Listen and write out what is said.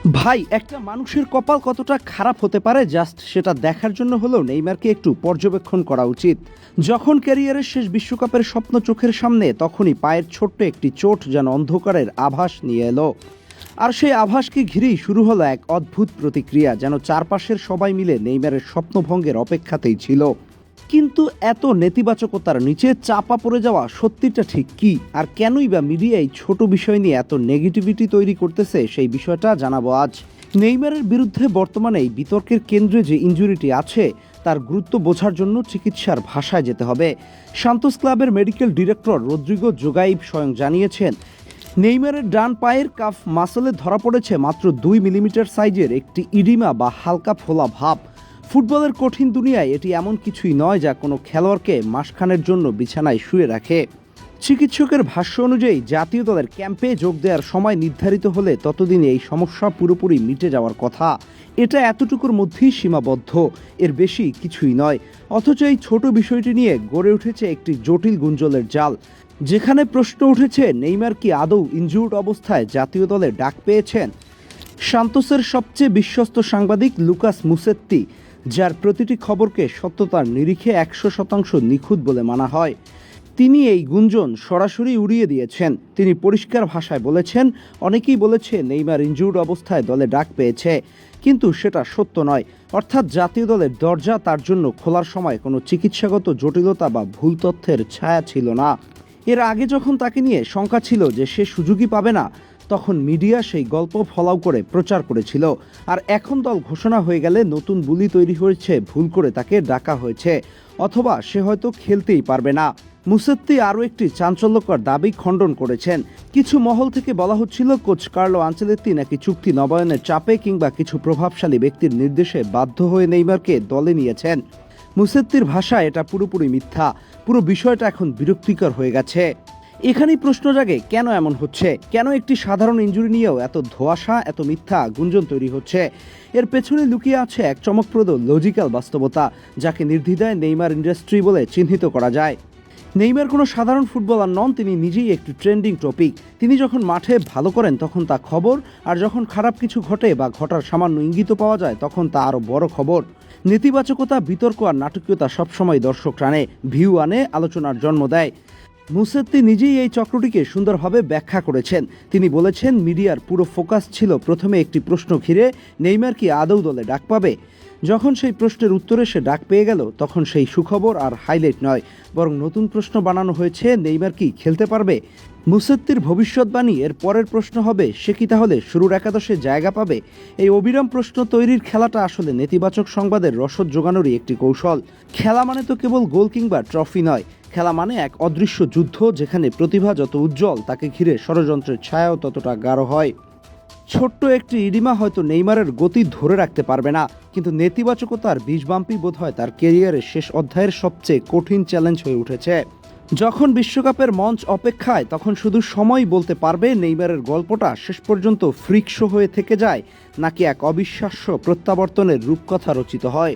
ভাই, একটা মানুষের কপাল কতটা খারাপ হতে পারে জাস্ট সেটা দেখার জন্য হলেও নেইমারকে একটু পর্যবেক্ষণ করা উচিত। যখন ক্যারিয়ারের শেষ বিশ্বকাপের স্বপ্ন চোখের সামনে, তখনই পায়ের ছোট্ট একটি চোট যেন অন্ধকারের আভাস নিয়ে এলো। আর সেই আভাসকে ঘিরেই শুরু হলো এক অদ্ভুত প্রতিক্রিয়া, যেন চারপাশের সবাই মিলে নেইমারের স্বপ্নভঙ্গের অপেক্ষাতেই ছিল। কিন্তু এত নেতিবাচকতার নিচে চাপা পড়ে যাওয়া সত্যিটা ঠিক কি, আর কেনই বা মিডিয়া এই ছোট বিষয় নিয়ে এত নেগেটিভিটি তৈরি করতেছে, সেই বিষয়টা জানাবো আজ। নেইমারের বিরুদ্ধে বর্তমানে এই বিতর্কের কেন্দ্রে যে ইনজুরিটি আছে, তার গুরুত্ব বোঝার জন্য চিকিৎসার ভাষায় যেতে হবে। সান্তোস ক্লাবের মেডিকেল ডিরেক্টর রদ্রিগো জোগাইব স্বয়ং জানিয়েছেন, নেইমারের ডান পায়ের কাফ মাসলে ধরা পড়েছে মাত্র 2 মিলিমিটার সাইজের একটি ইডিমা বা হালকা ফোলা ভাব। ফুটবলের কঠিন দুনিয়ায় এটি এমন কিছুই নয় যা কোনো খেলোয়াড়কে মাসখানের জন্য বিছানায় শুয়ে রাখে। চিকিৎসকের ভাষ্য অনুযায়ী জাতীয় দলের ক্যাম্পে যোগ দেওয়ার সময় নির্ধারিত হলে ততদিনে এই সমস্যা পুরোপুরি মিটে যাওয়ার কথা। এটা এতটুকুর মধ্যেই সীমাবদ্ধ, এর বেশি কিছুই নয়। অথচ এই ছোট বিষয়টি নিয়ে গড়ে উঠেছে একটি জটিল গুঞ্জলের জাল, যেখানে প্রশ্ন উঠেছে, নেইমার কি আদৌ ইনজুর্ড অবস্থায় জাতীয় দলে ডাক পেয়েছেন? সান্তোসের সবচেয়ে বিশ্বস্ত সাংবাদিক লুকাস মুসেত্তি, যার প্রতিটি খবরকে সত্যতার নিরিখে 100% নিখুঁত বলে মানা হয়, তিনি এই গুঞ্জন সরাসরি উড়িয়ে দিয়েছেন। তিনি পরিষ্কার ভাষায় বলেছেন, অনেকেই বলেছে নেইমার ইনজুর্ড অবস্থায় দলে ডাক পেয়েছে, কিন্তু সেটা সত্য নয়। অর্থাৎ জাতীয় দলের দরজা তার জন্য খোলার সময় কোনো চিকিৎসাগত জটিলতা বা ভুল তথ্যের ছায়া ছিল না। এর আগে যখন তাকে নিয়ে শঙ্কা ছিল যে সে সুযোগই পাবে না, তখন মিডিয়া সেই গল্প ফলাও করে প্রচার করেছিল। আর এখন দল ঘোষণা হয়ে গেলে নতুন বুলি তৈরি হয়েছে, ভুল করে তাকে ডাকা হয়েছে, অথবা সে হয়তো খেলতেই পারবে না। মুসেত্তি আরও একটি চাঞ্চল্যকর দাবি খণ্ডন করেছেন। কিছু মহল থেকে বলা হচ্ছিল, কোচ কার্লো আনচেলত্তি নাকি চুক্তি নবায়নের চাপে কিংবা কিছু প্রভাবশালী ব্যক্তির নির্দেশে বাধ্য হয়ে নেইমারকে দলে নিয়েছেন। মুসেত্তির ভাষায় এটা পুরোপুরি মিথ্যা। পুরো বিষয়টা এখন বিরক্তিকর হয়ে গেছে। এখানেই প্রশ্ন জাগে, কেন এমন হচ্ছে? কেন একটি সাধারণ ইনজুরি নিয়েও এত ধোঁয়াশা, এত মিথ্যা গুঞ্জন তৈরি হচ্ছে? এর পেছনে লুকিয়ে আছে এক চমকপ্রদ লজিক্যাল বাস্তবতা, যাকে নির্দ্বিধায় নেইমার ইন্ডাস্ট্রি বলে চিহ্নিত করা যায়। নেইমার কোনো সাধারণ ফুটবলার নন, তিনি নিজেই একটি ট্রেন্ডিং টপিক। তিনি যখন মাঠে ভালো করেন তখন তা খবর, আর যখন খারাপ কিছু ঘটে বা ঘটার সামান্য ইঙ্গিত পাওয়া যায় তখন তা আরও বড় খবর। নেতিবাচকতা, বিতর্ক আর নাটকীয়তা সবসময় দর্শক টানে, ভিউ আনে, আলোচনার জন্ম দেয়। মুসেত্তি নিজেই এই চক্রটিকে সুন্দরভাবে ব্যাখ্যা করেছেন। তিনি বলেছেন, মিডিয়ার পুরো ফোকাস ছিল প্রথমে একটি প্রশ্ন ঘিরে, নেইমার কি আদৌ দলে ডাক পাবে। যখন সেই প্রশ্নের উত্তরে সে ডাক পেয়ে গেল, তখন সেই সুখবর আর হাইলাইট নয়, বরং নতুন প্রশ্ন বানানো হয়েছে, নেইমার কি খেলতে পারবে। মুসেত্তির ভবিষ্যৎবাণী, এর পরের প্রশ্ন হবে, সে কি তাহলে শুরুর একাদশে জায়গা পাবে। এই অবিরাম প্রশ্ন তৈরির খেলাটা আসলে নেতিবাচক সংবাদের রসদ জোগানোরই একটি কৌশল। খেলা মানে তো কেবল গোল কিংবা ট্রফি নয়, খেলা মানে এক অদৃশ্য যুদ্ধ, যেখানে প্রতিভা যত উজ্জ্বল, তাকে ঘিরে ষড়যন্ত্রের ছায়াও ততটা গাঢ় হয়। ছোট্ট একটি ইডিমা হয়তো নেইমারের গতি ধরে রাখতে পারবে না, কিন্তু নেতিবাচকতার বীজবাম্পই বোধ হয় তার কেরিয়ারের শেষ অধ্যায়ের সবচেয়ে কঠিন চ্যালেঞ্জ হয়ে উঠেছে। যখন বিশ্বকাপের মঞ্চ অপেক্ষায়, তখন শুধু সময় বলতে পারবে নেইমারের গল্পটা শেষ পর্যন্ত ফ্রিক শো হয়ে থেকে যায়, নাকি এক অবিশ্বাস্য প্রত্যাবর্তনের রূপকথা রচিত হয়।